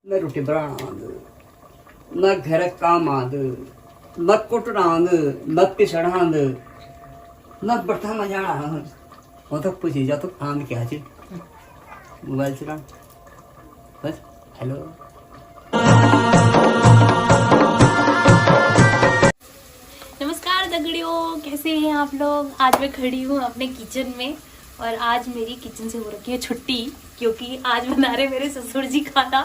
न रोटी बनाना न घर काम आंद न कुटना आंद न पिसना आंद न बर्तन मजाना आंद वो तो पूछी जा तो आंद क्या चीज मोबाइल चला बस हेलो। नमस्कार दगड़ियों, कैसे हैं आप लोग। आज मैं खड़ी हूँ अपने किचन में और आज मेरी किचन से हो रखी है छुट्टी क्योंकि आज बना रहे मेरे ससुर जी खाना।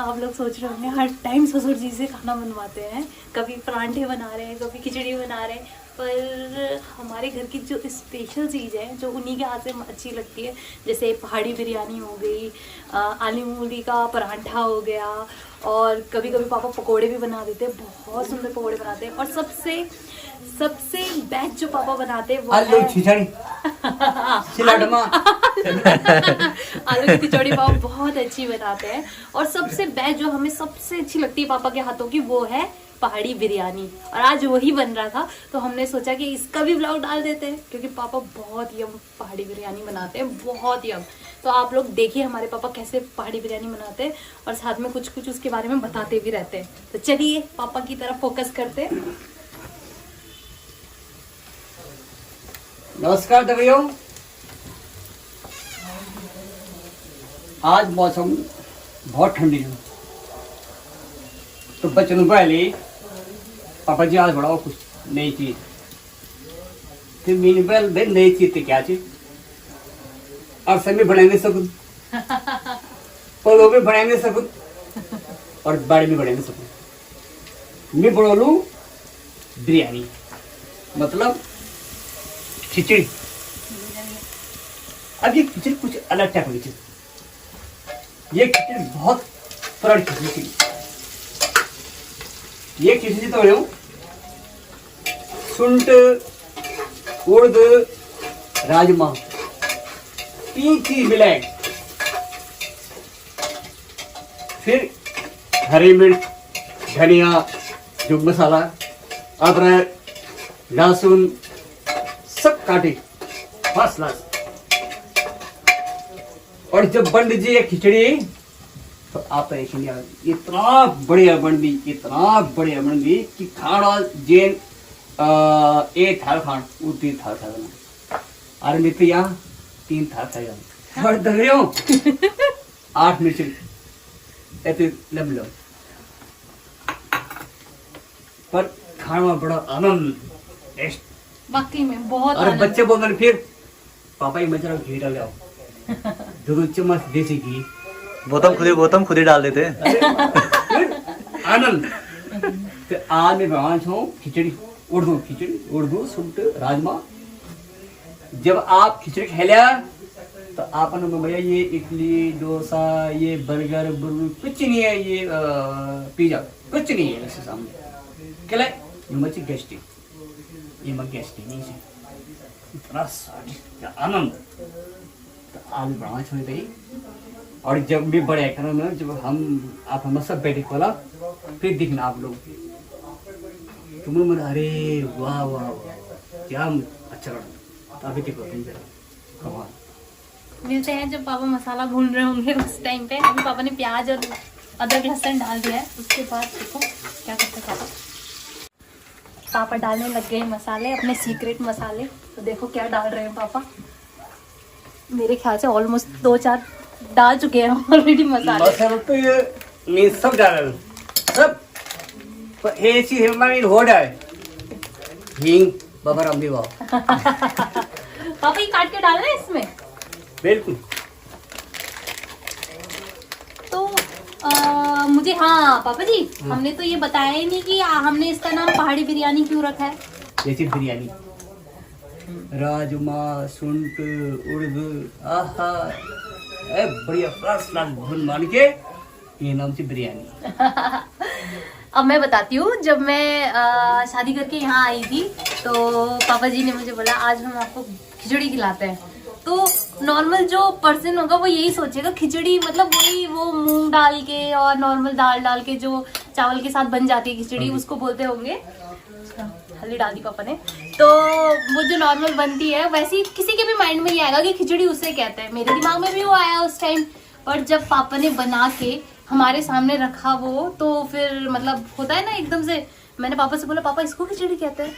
आप लोग सोच रहे होंगे हर टाइम ससुर जी से खाना बनवाते हैं, कभी परांठे बना रहे हैं कभी खिचड़ी बना रहे हैं, पर हमारे घर की जो स्पेशल चीज़ है जो उन्हीं के हाथ से अच्छी लगती है, जैसे पहाड़ी बिरयानी हो गई, आलू मूली का परांठा हो गया, और कभी कभी पापा पकोड़े भी बना देते हैं, बहुत सुंदर पकोड़े बनाते हैं। और सबसे बेस्ट जो पापा बनाते हैं वो आलू है खिचड़ी सिलाडमा आलू की खिचड़ी पापा बहुत अच्छी बनाते हैं। और सबसे बेस्ट जो हमें सबसे अच्छी लगती है पापा के हाथों की वो है पहाड़ी बिरयानी, और आज वही बन रहा था तो हमने सोचा कि इसका भी व्लॉग डाल देते हैं क्योंकि पापा बहुत यम पहाड़ी बिरयानी बनाते हैं, बहुत यम। तो आप लोग देखिए हमारे पापा कैसे पहाड़ी बिरयानी बनाते हैं और साथ में कुछ कुछ उसके बारे में बताते भी रहते हैं। तो चलिए पापा की तरफ फोकस करते हैं। नमस्कार दगड़ियों, आज मौसम बहुत ठंडी है तो बच्चों पहले पापा जी आज बढ़ाओ कुछ नई चीज। फिर मैंने पहले भाई नई चीज थी क्या चीज, और समय बढ़ाएंगे सकूं पलो में बढ़ाएंगे सकूं और बाड़ी में बढ़ाएंगे सकूं। मैं बढ़ो लू बिरयानी मतलब खिचड़ी। अब ये खिचड़ी कुछ अलग टाइप की चीज, ये खिचड़ी बहुत पुरानी खिचड़ी थी। ये खिचड़ी तो रहे सुंठ उड़द राजमा तीन चीज मिलाए, फिर हरी मिर्च धनिया जो मसाला अदरक लहसुन सब काटे फर्स्ट क्लास। और जब बन लीजिए खिचड़ी तो आप इतना बढ़िया बन गई, इतना बढ़िया बन गई कि खाना जेन एक थाल खान वो 3 थाल खा जाना, अरे नहीं तो यहाँ 3 थाल खा जाना। और दगड़ियों 8 मिर्च ऐसे लब लो, पर खाना बड़ा आनंद टेस्ट वाकई में बहुत। और बच्चे बोल रहे फिर पापा ही मजा घी डाल आओ 2 चम्मच देसी घी, वो तुम खुद ही डाल देते हैं। आनंद। तो आज मैं बनाना चाहूँ खिचड़ी उर्दू सुंठ राजमा। जब आप खिचड़ी खा लिया तो आप भैया ये इडली डोसा ये बर्गर कुछ नहीं है, ये पिज्जा कुछ नहीं है इसके सामने। क्या ये मच्छी गेस्टिंग, ये मत गेस्टिंग नहीं है, इतना स्वादिष्ट आनंद। तो आज बनाना छोड़ दी। और जब भी बड़े करो ना, जब आप हम सब बैठे खोला फिर दिखना आप लोग तुम मन अरे वाह वाह वाह क्या अच्छा लगा। तो अभी देखो तुम जरा कमाल। मिलते हैं जब पापा मसाला भून रहे होंगे उस टाइम पे। अभी पापा ने प्याज और अदरक लहसुन डाल दिया है, उसके बाद देखो क्या करते हैं पापा। पापा डालने लग गए मसाले, अपने सीक्रेट मसाले। तो देखो क्या डाल रहे हैं पापा। मेरे ख्याल से ऑलमोस्ट 2-4 डाल चुके हैं ऑलरेडी मसाले। मसाला तो ये मैं सब डाल सब, पर ये चीज हमारी हो जाए हींग बाबा रामदेव बाबा पापा ये काट के डालना है इसमें बिल्कुल। तो मुझे हाँ पापा जी हमने तो ये बताया ही नहीं कि हमने इसका नाम पहाड़ी बिरयानी क्यों रखा है। जैसे बिरयानी राजमा सुंठ उड़द आहा बढ़िया फर्स्ट क्लास भून मान के ये नाम से बिरयानी। अब मैं बताती हूँ, जब मैं शादी करके यहाँ आई थी तो पापा जी ने मुझे बोला आज हम आपको खिचड़ी खिलाते हैं। तो नॉर्मल जो पर्सन होगा वो यही सोचेगा खिचड़ी मतलब वही वो मूंग डाल के और नॉर्मल दाल डाल के जो चावल के साथ बन जाती है खिचड़ी, उसको बोलते होंगे। हल्दी डाल दी पापा ने, तो वो जो नॉर्मल बनती है वैसे किसी के भी माइंड में ये आएगा कि खिचड़ी उसे कहते हैं। मेरे दिमाग में भी वो आया उस टाइम, पर जब पापा ने बना के हमारे सामने रखा वो, तो फिर मतलब होता है ना एकदम से। मैंने पापा से बोला, पापा इसको खिचड़ी कहते हैं?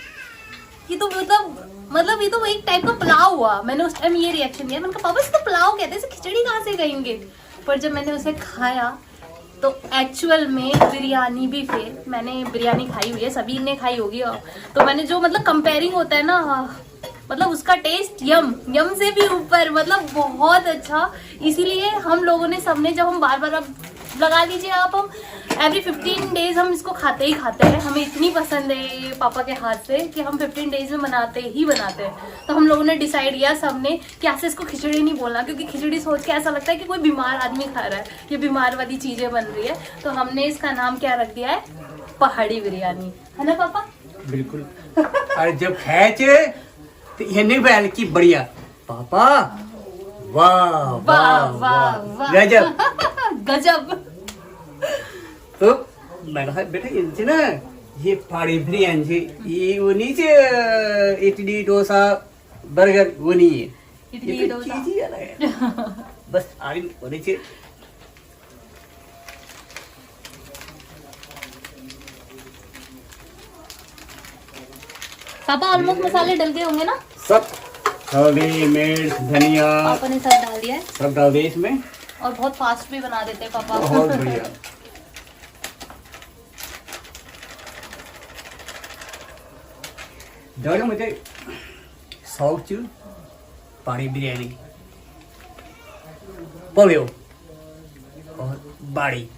ये तो मतलब ये तो एक टाइप का पुलाव हुआ। मैंने उस टाइम ये रिएक्शन दिया, मैंने कहा पापा इसको पुलाव कहते हैं, इसे खिचड़ी कहाँ से कहेंगे? पर जब मैंने उसे खाया तो एक्चुअल में बिरयानी भी फेल। मैंने बिरयानी खाई हुई है, सभी ने खाई होगी, तो मैंने जो मतलब कंपेयरिंग होता है ना, मतलब उसका टेस्ट यम से भी ऊपर, मतलब बहुत अच्छा। इसीलिए हम लोगों ने सबने, जब हम बार बार, अब लगा लीजिए आप, हम एवरी 15 डेज हम इसको खाते ही खाते हैं। हमें इतनी पसंद है ये पापा के हाथ से कि हम 15 डेज में बनाते हैं। तो हम लोगों ने डिसाइड किया सबने कि ऐसे इसको खिचड़ी नहीं बोलना, क्योंकि खिचड़ी सोच के ऐसा लगता है कि कोई बीमार आदमी खा रहा है, ये बीमार वाली चीजें बन रही है। तो हमने इसका नाम क्या रख दिया है? पहाड़ी बिरयानी, है ना पापा? बिल्कुल। और जब खाए तो ये नहीं बैल की बढ़िया पापा, वाह वाह वाह, गजब गजब। तो मैंने कहा बेटा इनसे ना ये पहाड़ी बिरयानी से ये वो नीचे इडली डोसा बर्गर वो नहीं है, इडली ये तो डोसा चीज़ ही अलग है। बस आगे वो नीचे पापा ऑलमोस्ट मसाले डल गए होंगे ना? सब हल्दी मिर्च धनिया पापा ने सब डाल दिया है, सब डाल दिए इसमें। और बहुत फास्ट भी बना देते हैं पापा। बहुत बढ़िया। जो मुझे शौक चु पहाड़ी बिरयानी पोलियो और बाड़ी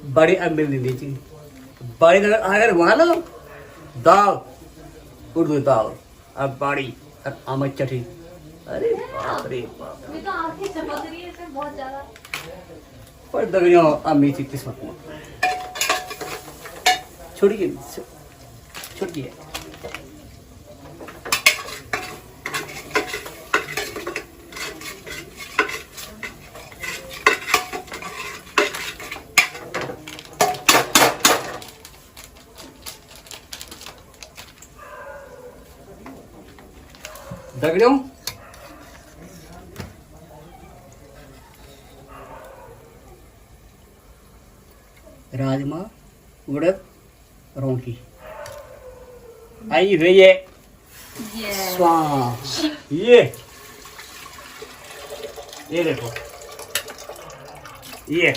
बड़ी अब मिल दी थी। बड़ी अगर वहाँ ना दाल, उर्दू दाल अब बाड़ी और आमद चटनी, अरे बाप रे बाप। ये तो आंखें चमक रही है इसमें बहुत ज्यादा। पर दगड़ियों अब मेरी किस्मत में छोड़िए छोड़िए। दगड़ियों राजमा उड़द रोटी आई हुई है। स्वाद ये देखो ये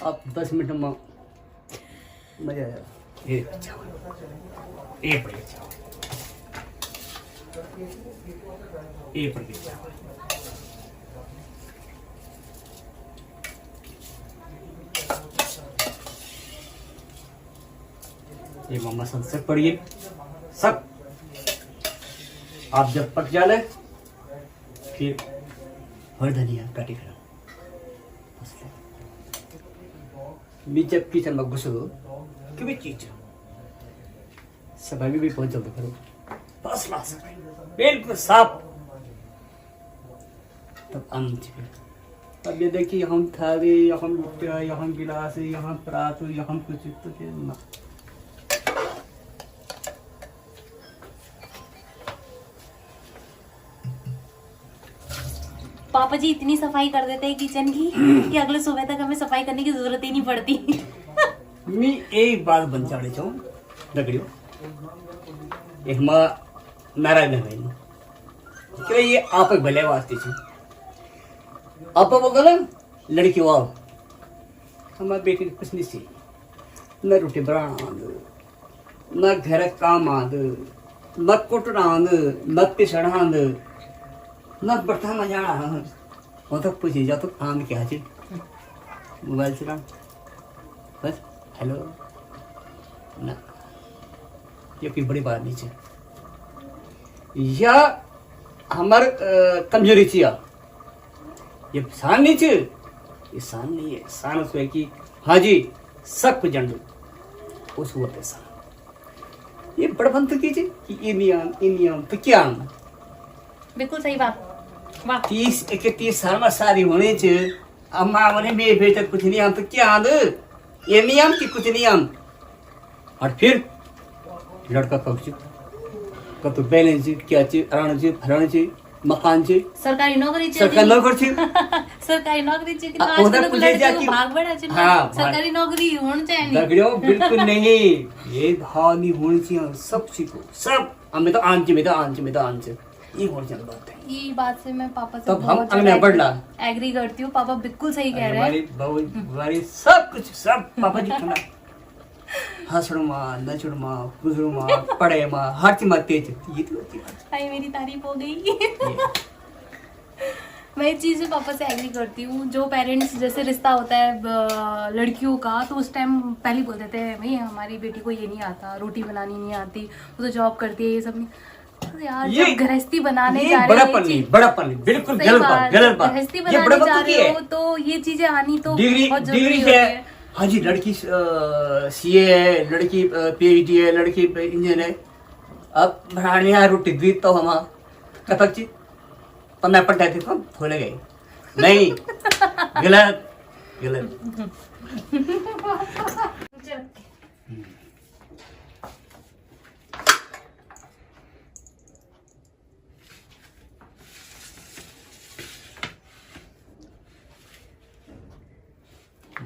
अब 10 मिनट में मजा आएगा। ये चावल एक बढ़िया चावल, एक बढ़िया चावल। ये मम्मा संसद पढ़िए सब। आप जब पक जाले फिर हर धनिया काटी करो। जब किचन में घुसो कि भी चीज सफाई भी बहुत जल्दी करो, बस क्लास बिल्कुल साफ। तब अब ये देखिए यहाँ थाली, यहाँ लुट्टिया, यहाँ गिलास, यहाँ परात, यहाँ कुछ तो फिर ना। पापा जी इतनी सफाई कर देते हैं किचन की कि अगले सुबह तक हमें सफाई करने की जरूरत ही नहीं पड़ती। मैं एक बात बंचाड़े चाहूँ दगड़ियों, एक माँ नाराज न भाई क्यों ये आप भले वास्ते छे। आप बोलो ना लड़की वाओ हमारे बेटी ने कुछ नहीं सी, न रोटी बनाना न घर काम आंद, न कुटना आंद, न पिसना आंद, न बर्तन मजाना आंद। वो तो पूछी जा तो आंद क्या ची मोबाइल चला बस हेलो ना, ये कोई बड़ी बात नहीं है। यह हमार कमजोरी थी। ये शान नहीं है, ये शान नहीं है। शान उसको है कि हाँ जी सब कुछ जान दो उस हुआ शान। ये बड़पन तो कीजिए कि ये नियम तो क्या आम बिल्कुल सही बात। वाह 30-31 साल में शादी होने च अम्मा मैंने मेरे बेटे कुछ नहीं आम तो क्या आंद ये नियम की कुछ नहीं आम और फिर लड़का कब से कब तो बैलेंस क्या चाहिए राणा चाहिए फलाना चाहिए मकान चाहिए सरकारी नौकरी सरकारी नौकरी चाहिए सरकारी नौकरी चाहिए कि अब उधर पूछे जा कि- भाग बड़ा चाहिए हाँ, सरकारी नौकरी होनी चाहिए दगड़ियों बिल्कुल नहीं ये भाव नहीं होनी चाहिए सब सीखो सब हमें तो आंच में तो आंच में तो आंच ये होनी चाहिए बात है ये बात से मैं पापा से तब हम अगले बढ़ला एग्री करती हूँ पापा बिल्कुल सही कह रहे हैं हमारी बहू हमारी सब कुछ सब पापा जी खाना हंसड़ माँ नचड़ माँ गुजरू माँ पढ़े माँ हर चीज माँ तेज ये तो होती बात भाई मेरी तारीफ हो गई मैं इस चीज से पापा से एग्री करती हूँ जो पेरेंट्स जैसे रिश्ता होता है लड़कियों का तो उस टाइम पहले बोल देते हैं भाई हमारी बेटी को ये नहीं आता रोटी बनानी नहीं आती वो तो जॉब करती है ये सब नहीं तो यार ये- जब गृहस्थी बनाने ये जा रहे बड़ापन नहीं बड़ापन नहीं बिल्कुल सही गलत बात बात गलत बात गृहस्थी ये बनाने बड़ापन जा तो की रहे है हो तो ये चीजें आनी तो डिग्री बहुत जरूरी डिग्री होती है है हाँ जी लड़की सीए है लड़की पीएचडी है लड़की इंजीनियर है अब बढ़ाने यार रोटी द्वीप तो हम कथक चीज तो मैं पढ़ते थे तो भूल गए नहीं गलत गलत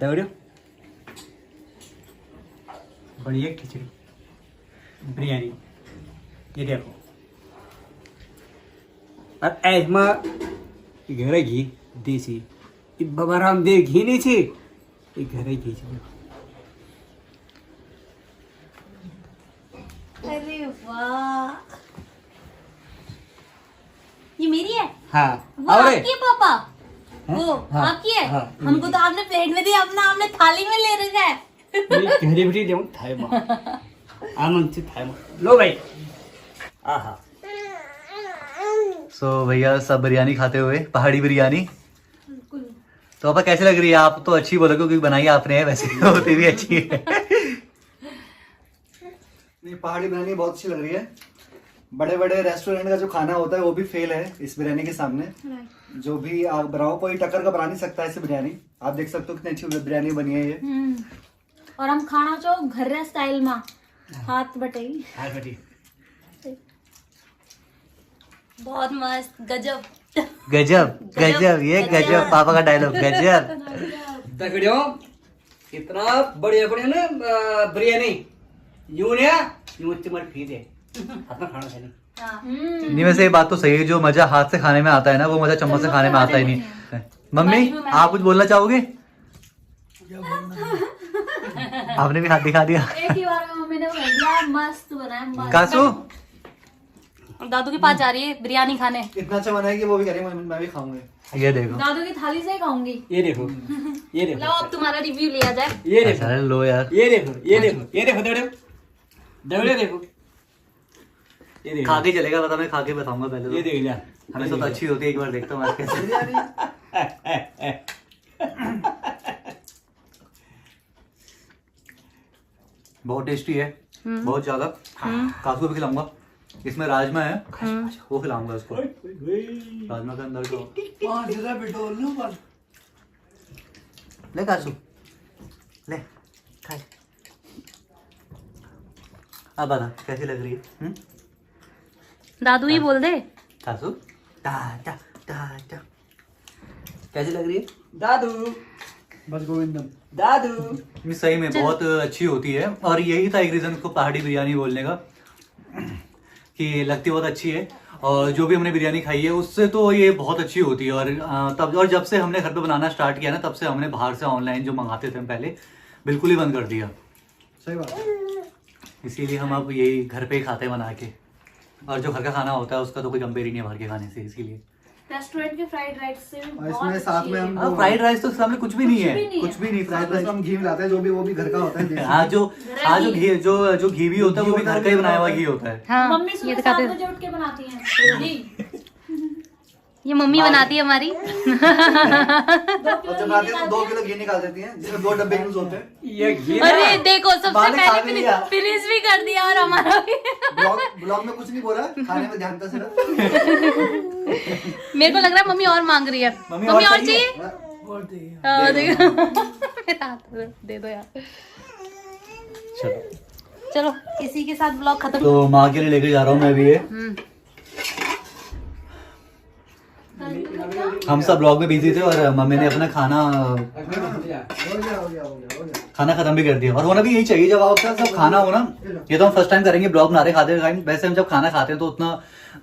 दगड़ियों बढ़िया खिचड़ी बिरयानी ये देखो और ऐसमा घर घी देसी ये बाबा रामदेव घी नहीं छे ये घर घी छे अरे वाह ये मेरी है हाँ वो और आपकी है पापा हाँ? वो हाँ, आपकी है हाँ, हमको तो आपने प्लेट में दी अपना आपने थाली में ले रखा है घरी बेटी देऊं थाय मां आनंद से थाय मां लो भाई आहा सो भैया सब बिरयानी खाते हुए पहाड़ी बिरयानी तो पापा कैसे लग रही है आप तो अच्छी बोलोगे क्योंकि बनाई आपने है वैसे होती भी अच्छी है नहीं पहाड़ी बिरयानी बहुत अच्छी लग रही है बड़े बड़े रेस्टोरेंट का जो खाना होता है वो भी फेल है इस बिरयानी के सामने जो भी आप बनाओ कोई टक्कर का बना नहीं सकता ऐसी बिरयानी आप देख सकते हो कितनी अच्छी बिरयानी बनी है ये और हम खाना जो घर स्टाइल में हाथ बटाई हाय बेटी बहुत मस्त गजब गजब गजब ये गजब पापा का डायलॉग गजब दगड़ियों इतना बढ़िया बढ़िया ना बिरयानी यूं ने यूं चमर फीदे अपना खाना खाने नहीं वैसे ये बात तो सही है जो मजा हाथ से खाने में आता है ना वो मजा चम्मच से खाने में आता ही नहीं मम्मी आप कुछ बोलना चाहोगे आपने भी हाथ दिखा दिया एक ही बार में मम्मी ने बोल दिया मस्त बनाया मस्त कासू दादू के पास जा रही है बिरयानी खाने इतना अच्छा बना है कि वो भी करेंगे मैं भी खाऊंगा ये देखो दादू की थाली से ही खाऊंगी ये देखो ये देखो लाओ अब तुम्हारा रिव्यू लिया जाए ये देखो अच्छा लो यार ये देखो ये देखो ये देखो दगड़ियों दगड़ियों देखो ये देखो खा के चलेगा बता मैं खा के बताऊंगा पहले ये तो। देख लिया हमेशा तो अच्छी होती है एक बार देखता हूँ आज कैसे बिरयानी बहुत टेस्टी है बहुत ज्यादा कासू को भी खिलाऊंगा इसमें राजमा है वो खिलाऊंगा उसको राजमा के अंदर तो ले कासू ले खा ले। अब बता कैसी लग रही है दादू ही बोल दे कासू टा टा टा टा कैसी लग रही है दादू बस गोविंदम दादू नहीं, सही में बहुत अच्छी होती है और यही था एक रीजन को पहाड़ी बिरयानी बोलने का कि लगती बहुत अच्छी है और जो भी हमने बिरयानी खाई है उससे तो ये बहुत अच्छी होती है और तब और जब से हमने घर पे बनाना स्टार्ट किया ना तब से हमने बाहर से ऑनलाइन जो मंगाते थे हम पहले बिल्कुल ही बंद कर दिया सही बात इसीलिए हम अब यही घर पे ही खाते हैं बना के और जो घर का खाना होता है उसका तो कोई कंपेयर ही नहीं है बाहर के खाने से इसीलिए रेस्टोरेंट के फ्राइड राइस से भी और बहुत इसमें साथ में अच्छी है। हम फ्राइड राइस तो सामने कुछ भी नहीं है कुछ भी नहीं फ्राइड राइस हम घी मिलाते हैं जो भी वो भी घर का होता है देसी। जो घी जो घी भी होता है वो भी घर का ही बनाया हुआ घी होता है हाँ, मम्मी ये सुबह दिखाते 7 बजे उठ के बनाती हैं जी ये मम्मी बनाती है हमारी और जब आते हैं तो 2 किलो घी निकाल देती हैं जिसमें 2 डब्बे यूज होते हैं ये घी अरे देखो सबसे बाने खा भी पहले लिया। फिनिश भी कर दिया और हमारा भी ब्लॉग में कुछ नहीं बोला खाने में ध्यान था सिर्फ मेरे को लग रहा है मम्मी और मांग रही है मम्मी मम्मी और और चाहिए हाँ, देखो मेरा हाथ दे दो यार चलो चलो इसी के साथ ब्लॉग खत्म। तो माँ के लिए लेके जा रहा हूँ मैं भी ये। हम सब ब्लॉग में बिजी थे और मम्मी ने अपना खाना खत्म भी कर दिया। और होना भी यही चाहिए, जब आपका सब खाना हो ना, ये तो हम फर्स्ट टाइम करेंगे ब्लॉग बना रहे खाते टाइम। वैसे हम जब खाना खाते हैं तो उतना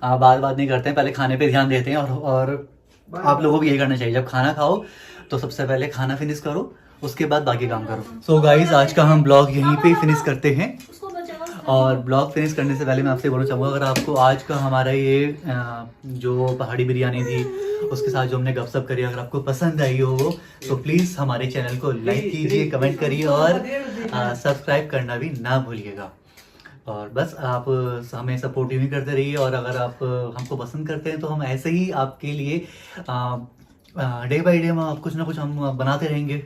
बात नहीं करते हैं, पहले खाने पे ध्यान देते हैं। और आप लोगों को भी यही करना चाहिए, जब खाना खाओ तो सबसे पहले खाना फिनिश करो, उसके बाद बाकी काम करो। सो गाइज, आज का हम ब्लॉग यहीं पे फिनिश करते हैं। और ब्लॉग फिनिश करने से पहले मैं आपसे बोलना चाहूँगा, अगर आपको आज का हमारा ये जो पहाड़ी बिरयानी थी उसके साथ जो हमने गपशप करी, अगर आपको पसंद आई हो तो प्लीज़ हमारे चैनल को लाइक कीजिए, कमेंट करिए और सब्सक्राइब करना भी ना भूलिएगा। और बस आप हमें सपोर्टिव ही करते रहिए। और अगर आप हमको पसंद करते हैं तो हम ऐसे ही आपके लिए डे बाई डे कुछ ना कुछ हम बनाते रहेंगे।